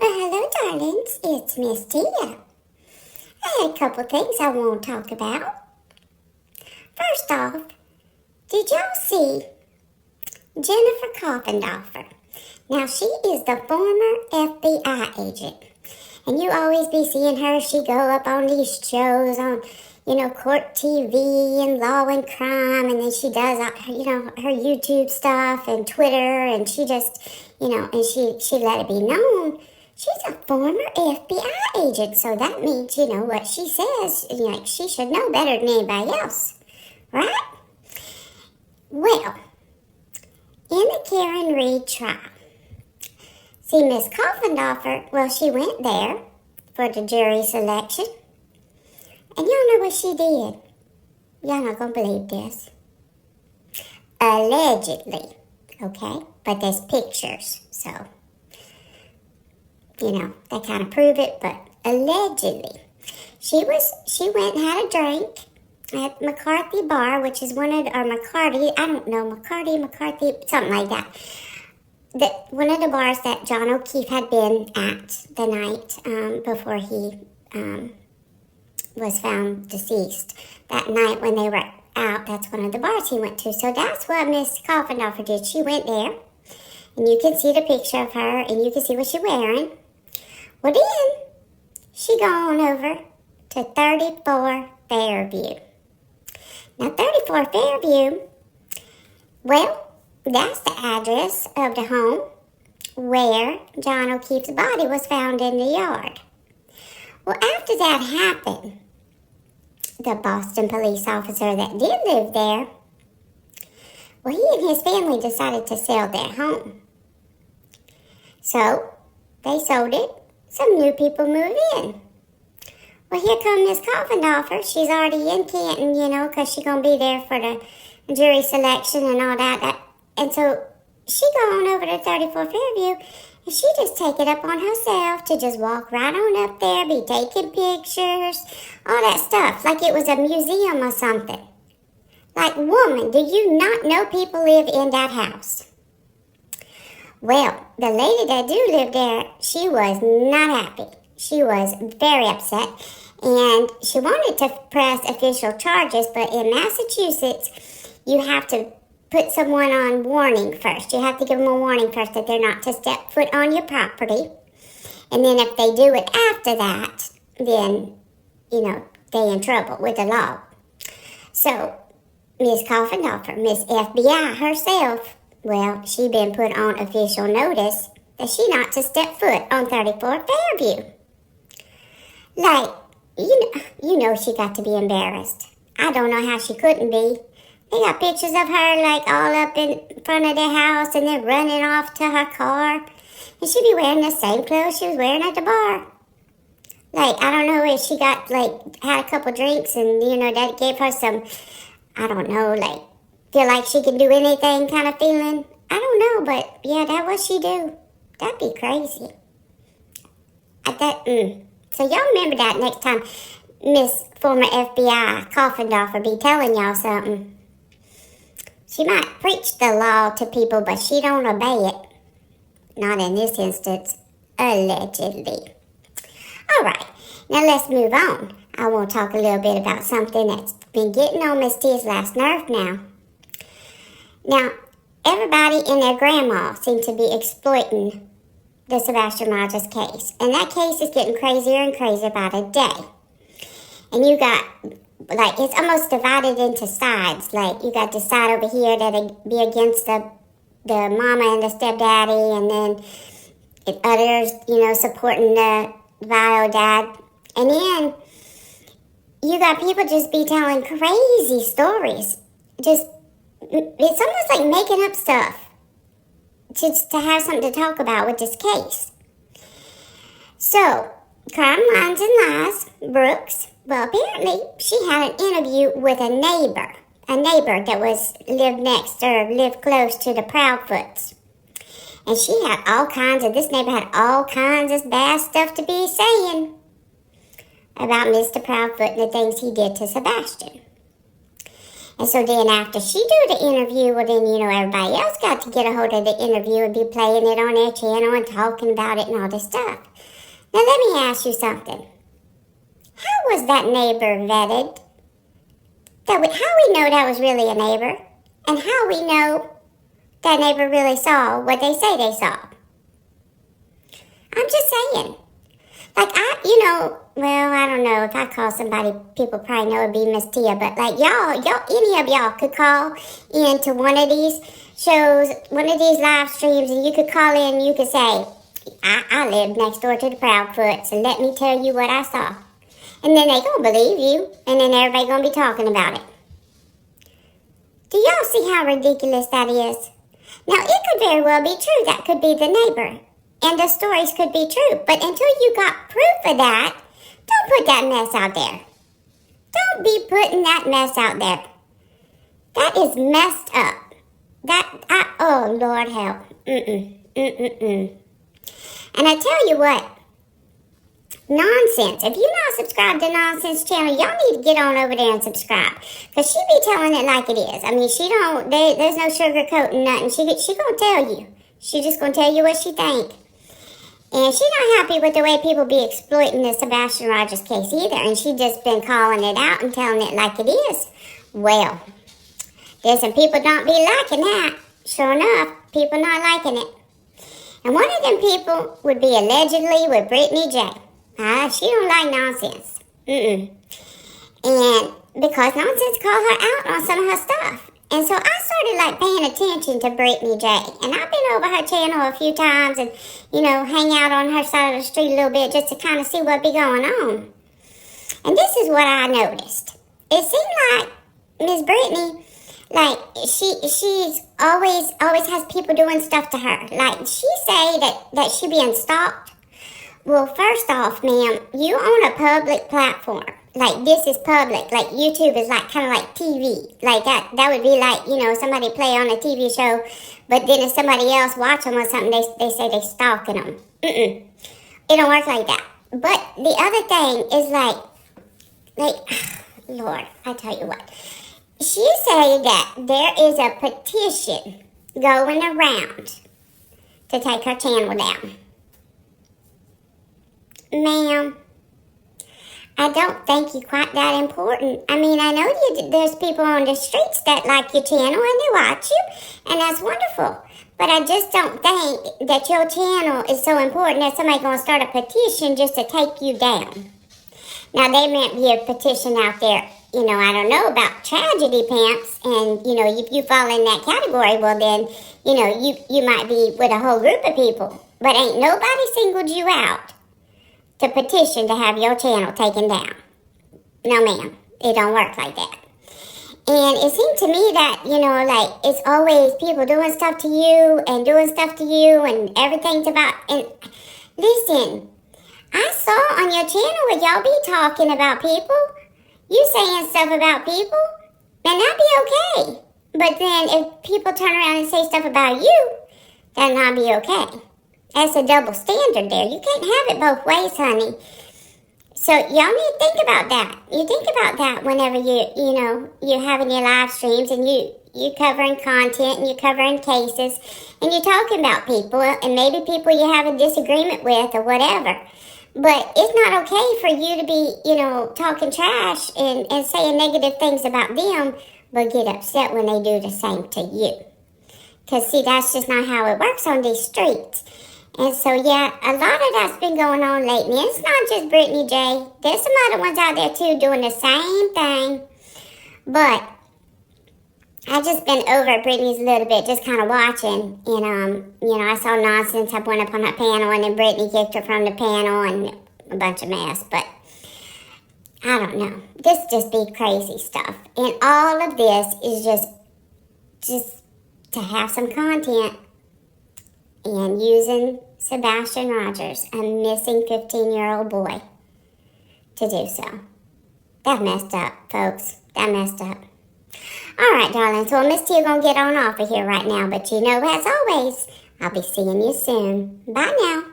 Well, hello, darlings. It's Miss Tia. I had a couple things I want to talk about. First off, did y'all see Jennifer Coffindaffer? Now, she is the former FBI agent. And you always be seeing her. She go up on these shows on, Court TV and Law and Crime. And then she does, her YouTube stuff and Twitter. And she just, and she let it be known. She's a former FBI agent, so that means, what she says, she should know better than anybody else, right? Well, in the Karen Reed trial, see, Miss Coffindaffer, well, she went there for the jury selection, and y'all know what she did. Y'all not gonna believe this. Allegedly, okay? But there's pictures, so... they kind of prove it, but allegedly. She went and had a drink at McCarthy Bar, which is McCarty, something like that. One of the bars that John O'Keefe had been at the night before he was found deceased. That night when they were out, that's one of the bars he went to. So that's what Miss Coffindaffer did. She went there, and you can see the picture of her, and you can see what she's wearing. Well, then, she gone over to 34 Fairview. Now, 34 Fairview, well, that's the address of the home where John O'Keefe's body was found in the yard. Well, after that happened, the Boston police officer that did live there, well, he and his family decided to sell their home. So, they sold it. Some new people move in. Well, here comes Miss Coffindaffer. She's already in Canton, because she's going to be there for the jury selection and all that. And so she go on over to 34 Fairview, and she just take it up on herself to just walk right on up there, be taking pictures, all that stuff, like it was a museum or something. Like, woman, do you not know people live in that house? Well, the lady that do live there, she was not happy. She was very upset, and she wanted to press official charges, but in Massachusetts, you have to put someone on warning first. You have to give them a warning first that they're not to step foot on your property, and then if they do it after that, then, they in trouble with the law. So, Miss Coffindaffer, Miss FBI herself, well, she been put on official notice that she not to step foot on 34 Fairview. Like, you know she got to be embarrassed. I don't know how she couldn't be. They got pictures of her, like, all up in front of their house and then running off to her car. And she be wearing the same clothes she was wearing at the bar. Like, I don't know if she got, had a couple drinks and, that gave her some, I don't know, feel like she can do anything kind of feeling. I don't know, but yeah, that's what she do. That'd be crazy. So y'all remember that next time Miss former FBI Coffindaffer be telling y'all something. She might preach the law to people, but she don't obey it. Not in this instance, allegedly. All right, now let's move on. I want to talk a little bit about something that's been getting on Miss T's last nerve now. Now, everybody and their grandma seem to be exploiting the Sebastian Rogers case. And that case is getting crazier and crazier by the day. And you got, it's almost divided into sides. Like, you got the side over here that'll be against the mama and the stepdaddy, and then others, supporting the bio dad. And then you got people just be telling crazy stories. It's almost like making up stuff to have something to talk about with this case. So, Crime, Lines, and Lies, Brooks, well, apparently she had an interview with a neighbor that lived close to the Proudfoots. And this neighbor had all kinds of bad stuff to be saying about Mr. Proudfoot and the things he did to Sebastian. And so then after she do the interview, well then, everybody else got to get a hold of the interview and be playing it on their channel and talking about it and all this stuff. Now let me ask you something. How was that neighbor vetted? How we know that was really a neighbor? And how we know that neighbor really saw what they say they saw? I'm just saying. Like, I don't know. If I call somebody, people probably know it'd be Miss Tia. But, like, any of y'all could call into one of these shows, one of these live streams, and you could call in and you could say, I live next door to the Proudfoot, so let me tell you what I saw. And then they gonna believe you, and then everybody gonna be talking about it. Do y'all see how ridiculous that is? Now, it could very well be true. That could be the neighbor. And the stories could be true. But until you got proof of that, don't put that mess out there. Don't be putting that mess out there. That is messed up. Oh, Lord help. And I tell you what, Nonsense. If you're not subscribed to Nonsense channel, y'all need to get on over there and subscribe. Because she be telling it like it is. I mean, there's no sugarcoating nothing. She gonna tell you. She just gonna tell you what she think. And she's not happy with the way people be exploiting the Sebastian Rogers case either. And she just been calling it out and telling it like it is. Well, there's some people don't be liking that. Sure enough, people not liking it. And one of them people would be allegedly with Brittany J. She don't like Nonsense. And because Nonsense called her out on some of her stuff. And so I started paying attention to Brittany J. And I've been over her channel a few times and, hang out on her side of the street a little bit just to kind of see what be going on. And this is what I noticed. It seemed like Miss Brittany, she's always has people doing stuff to her. Like, she say that she being stalked. Well, first off, ma'am, you own a public platform. Like, this is public. Like, YouTube is kind of like TV. Like, that would be like, somebody play on a TV show, but then if somebody else watch them or something, they say they stalking them. It don't work like that. But the other thing is Lord, I tell you what. She say that there is a petition going around to take her channel down. Ma'am, I don't think you're quite that important. I mean, I know there's people on the streets that like your channel and they watch you, and that's wonderful. But I just don't think that your channel is so important that somebody's going to start a petition just to take you down. Now, there might be a petition out there, I don't know, about tragedy pimps, and, if you fall in that category, well, then, you might be with a whole group of people. But ain't nobody singled you out to petition to have your channel taken down. No, ma'am. It don't work like that. And it seemed to me that, it's always people doing stuff to you and doing stuff to you and everything's about... And listen, I saw on your channel where y'all be talking about people. You saying stuff about people, and that'd be okay. But then if people turn around and say stuff about you, that'll not be okay. That's a double standard there. You can't have it both ways, honey. So y'all need to think about that. You think about that whenever you're having your live streams and you're covering content and you're covering cases and you're talking about people and maybe people you have a disagreement with or whatever. But it's not okay for you to be, talking trash and saying negative things about them, but get upset when they do the same to you. Because, see, that's just not how it works on these streets. And so, yeah, a lot of that's been going on lately. And it's not just Brittany J. There's some other ones out there, too, doing the same thing. But I just been over at Brittany's a little bit, just kind of watching. And, I saw Nonsense. I went up on her panel, and then Brittany kicked her from the panel, and a bunch of mess. But I don't know. This just be crazy stuff. And all of this is just to have some content. And using Sebastian Rogers, a missing 15-year-old boy, to do so. That messed up, folks. That messed up. All right, darlings. Well, Miss Tia gonna get on off of here right now. But as always, I'll be seeing you soon. Bye now.